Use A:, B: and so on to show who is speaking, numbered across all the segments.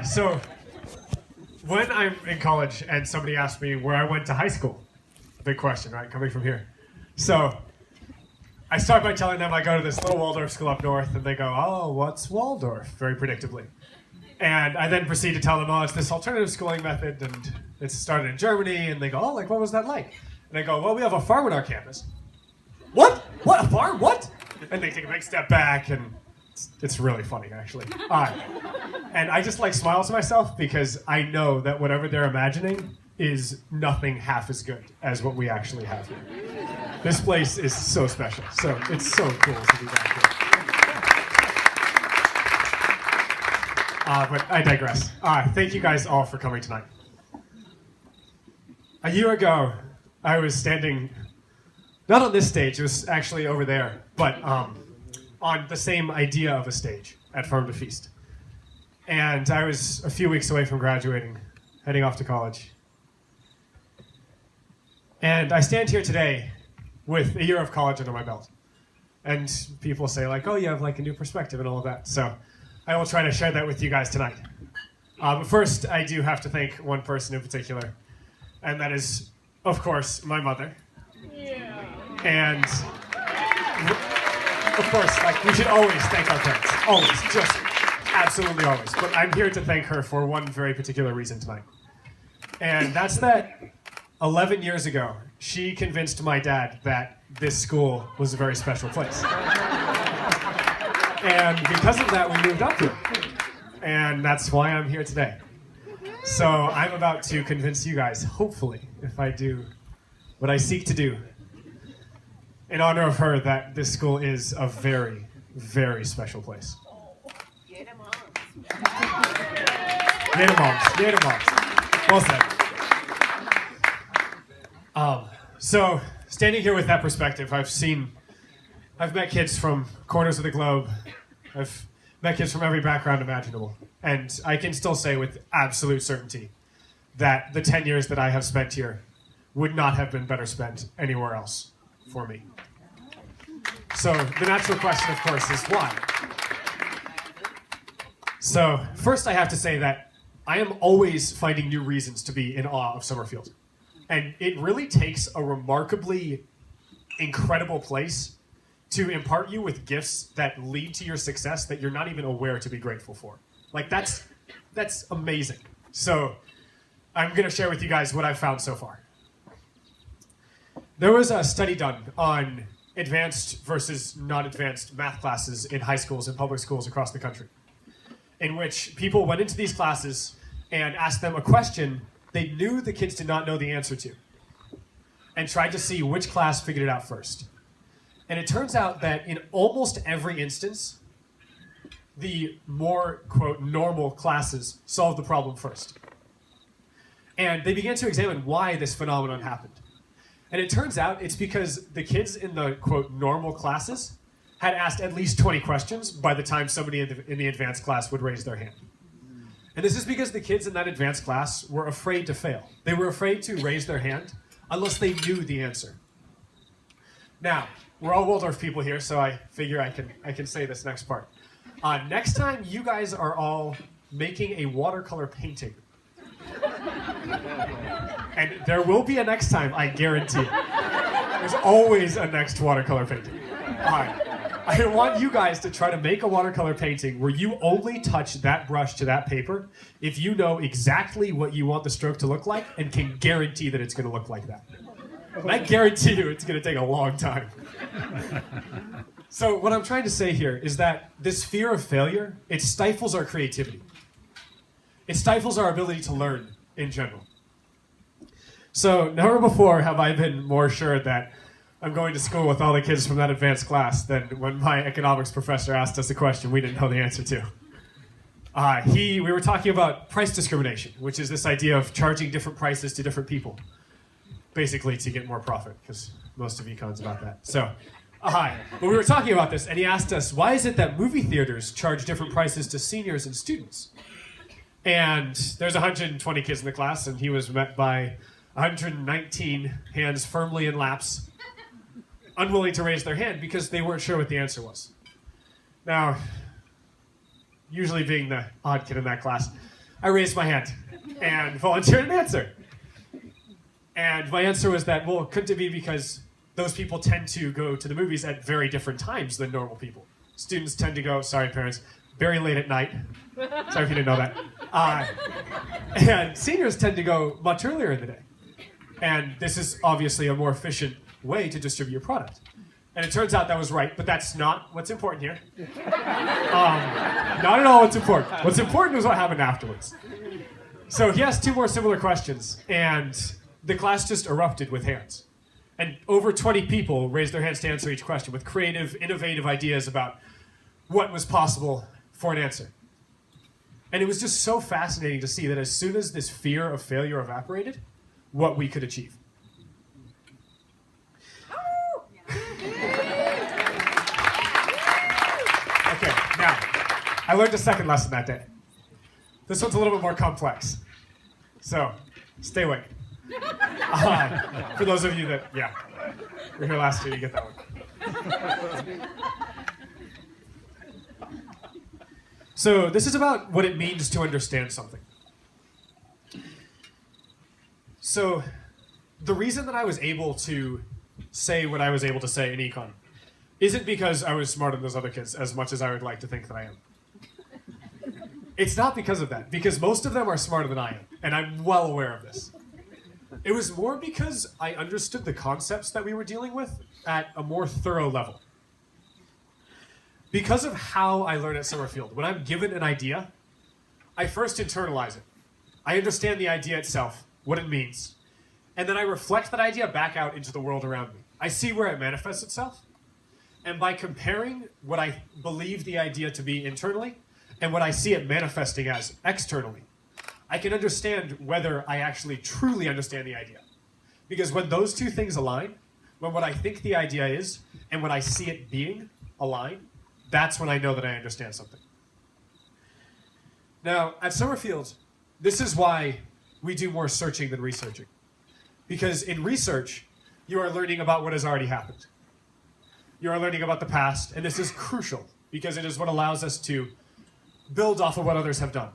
A: So when I'm in college and somebody asks me where I went to high school, big question, right? Coming from here. So I start by telling them I go to this little Waldorf school up north, and they go, "Oh, what's Waldorf?" Very predictably. And I then proceed to tell them, "Oh, it's this alternative schooling method, and it started in Germany." And they go, "Oh, like what was that like?" And I go, "Well, we have a farm on our campus." What? What? A farm? What? And they take a big step back, and it's really funny, actually. And I just like smile to myself because I know that whatever they're imagining is nothing half as good as what we actually have here. This place is so special. So it's so cool to be back here. But I digress. Thank you guys all for coming tonight. A year ago, I was standing, not on this stage, it was actually over there, but on the same idea of a stage at Farm to Feast. And I was a few weeks away from graduating, heading off to college. And I stand here today with a year of college under my belt. And people say like, "Oh, you have like a new perspective and all of that." So I will try to share that with you guys tonight. But first, I do have to thank one person in particular, and that is, of course, my mother. Yeah. And of course, like we should always thank our parents. Always, just absolutely always. But I'm here to thank her for one very particular reason tonight. And that's that 11 years ago, she convinced my dad that this school was a very special place. And because of that, we moved up here. And that's why I'm here today. So I'm about to convince you guys, hopefully, if I do what I seek to do, in honor of her, that this school is a very, very special place. Get 'em moms. Get 'em moms. Get 'em moms. Well said. So standing here with that perspective, I've met kids from corners of the globe. I've met kids from every background imaginable. And I can still say with absolute certainty that the 10 years that I have spent here would not have been better spent anywhere else for me. So the natural question, of course, is why? So first I have to say that I am always finding new reasons to be in awe of Summerfield. And it really takes a remarkably incredible place to impart you with gifts that lead to your success that you're not even aware to be grateful for. Like that's amazing. So I'm gonna share with you guys what I've found so far. There was a study done on advanced versus not advanced math classes in high schools and public schools across the country, in which people went into these classes and asked them a question they knew the kids did not know the answer to, and tried to see which class figured it out first. And it turns out that in almost every instance, the more, quote, normal classes solved the problem first. And they began to examine why this phenomenon happened. And it turns out it's because the kids in the, quote, normal classes had asked at least 20 questions by the time somebody in the advanced class would raise their hand. And this is because the kids in that advanced class were afraid to fail. They were afraid to raise their hand unless they knew the answer. Now, we're all Waldorf people here, so I figure I can say this next part. Next time, you guys are all making a watercolor painting. And there will be a next time, I guarantee it. There's always a next watercolor painting. I want you guys to try to make a watercolor painting where you only touch that brush to that paper if you know exactly what you want the stroke to look like and can guarantee that it's going to look like that. And I guarantee you it's going to take a long time. So what I'm trying to say here is that this fear of failure, it stifles our creativity. It stifles our ability to learn in general. So never before have I been more sure that I'm going to school with all the kids from that advanced class than when my economics professor asked us a question we didn't know the answer to. We were talking about price discrimination, which is this idea of charging different prices to different people, basically to get more profit, because most of econ's about that. So, but we were talking about this, and he asked us, why is it that movie theaters charge different prices to seniors and students? And there's 120 kids in the class, and he was met by 119 hands firmly in laps, unwilling to raise their hand because they weren't sure what the answer was. Now, usually being the odd kid in that class, I raised my hand and volunteered an answer. And my answer was that, well, couldn't it be because those people tend to go to the movies at very different times than normal people? Students tend to go, sorry parents, very late at night. Sorry if you didn't know that. And seniors tend to go much earlier in the day. And this is obviously a more efficient way to distribute your product. And it turns out that was right, but that's not what's important here. Not at all what's important. What's important is what happened afterwards. So he asked 2 more similar questions, and the class just erupted with hands. And over 20 people raised their hands to answer each question with creative, innovative ideas about what was possible for an answer. And it was just so fascinating to see that as soon as this fear of failure evaporated, what we could achieve. Okay, now, I learned a second lesson that day. This one's a little bit more complex. So, stay awake. For those of you that, were here last year, you get that one. So, this is about what it means to understand something. So, the reason that I was able to say what I was able to say in econ isn't because I was smarter than those other kids, as much as I would like to think that I am. It's not because of that, because most of them are smarter than I am, and I'm well aware of this. It was more because I understood the concepts that we were dealing with at a more thorough level. Because of how I learn at Summerfield, when I'm given an idea, I first internalize it. I understand the idea itself, what it means, and then I reflect that idea back out into the world around me. I see where it manifests itself, and by comparing what I believe the idea to be internally and what I see it manifesting as externally, I can understand whether I actually truly understand the idea. Because when those two things align, when what I think the idea is and what I see it being align, that's when I know that I understand something. Now, at Summerfield, this is why we do more searching than researching. Because in research, you are learning about what has already happened. You are learning about the past, and this is crucial because it is what allows us to build off of what others have done.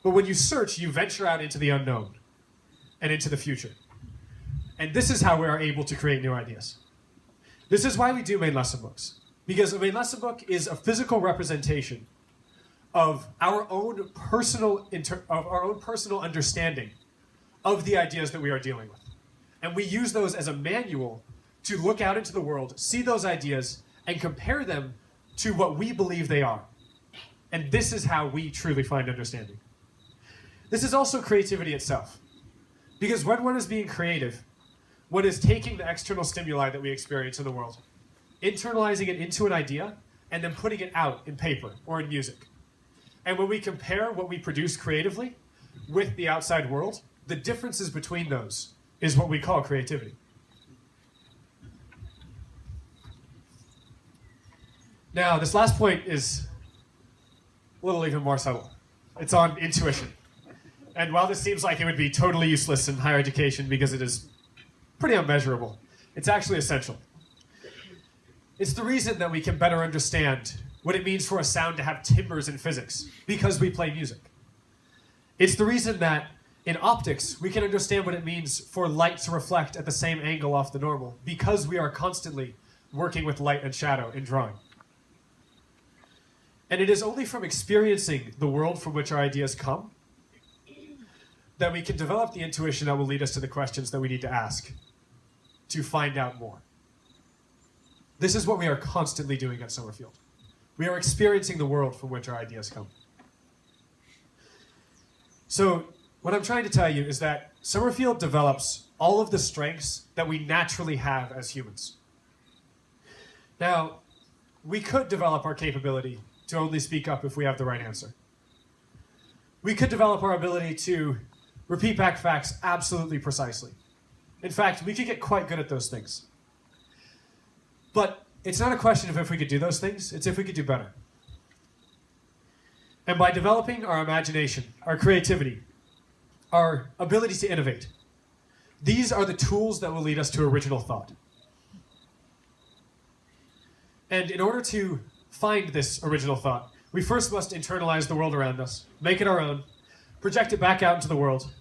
A: But when you search, you venture out into the unknown and into the future. And this is how we are able to create new ideas. This is why we do main lesson books. Because a main lesson book is a physical representation of our own personal understanding of the ideas that we are dealing with. And we use those as a manual to look out into the world, see those ideas, and compare them to what we believe they are. And this is how we truly find understanding. This is also creativity itself. Because when one is being creative, one is taking the external stimuli that we experience in the world, internalizing it into an idea, and then putting it out in paper or in music. And when we compare what we produce creatively with the outside world, the differences between those is what we call creativity. Now, this last point is a little even more subtle. It's on intuition. And while this seems like it would be totally useless in higher education because it is pretty unmeasurable, it's actually essential. It's the reason that we can better understand what it means for a sound to have timbres in physics, because we play music. It's the reason that in optics, we can understand what it means for light to reflect at the same angle off the normal, because we are constantly working with light and shadow in drawing. And it is only from experiencing the world from which our ideas come that we can develop the intuition that will lead us to the questions that we need to ask to find out more. This is what we are constantly doing at Summerfield. We are experiencing the world from which our ideas come. So, what I'm trying to tell you is that Summerfield develops all of the strengths that we naturally have as humans. Now, we could develop our capability to only speak up if we have the right answer. We could develop our ability to repeat back facts absolutely precisely. In fact, we could get quite good at those things. But it's not a question of if we could do those things, it's if we could do better. And by developing our imagination, our creativity, our ability to innovate, these are the tools that will lead us to original thought. And in order to find this original thought, we first must internalize the world around us, make it our own, project it back out into the world,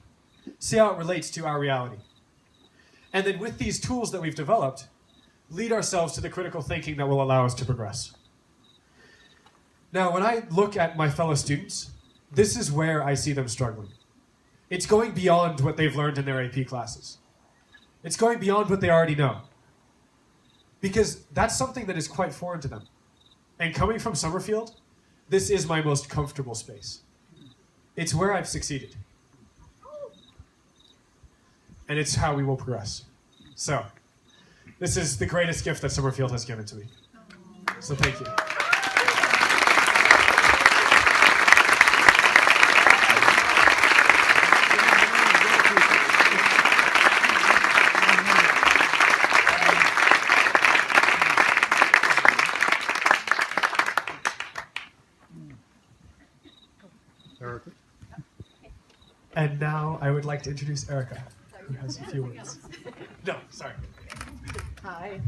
A: see how it relates to our reality. And then with these tools that we've developed, lead ourselves to the critical thinking that will allow us to progress. Now, when I look at my fellow students, this is where I see them struggling. It's going beyond what they've learned in their AP classes. It's going beyond what they already know. Because that's something that is quite foreign to them. And coming from Summerfield, this is my most comfortable space. It's where I've succeeded. And it's how we will progress. So, this is the greatest gift that Summerfield has given to me. So thank you.
B: Erica.
A: And now I would like to introduce Erica, who has a few words. No, sorry.
C: Hi.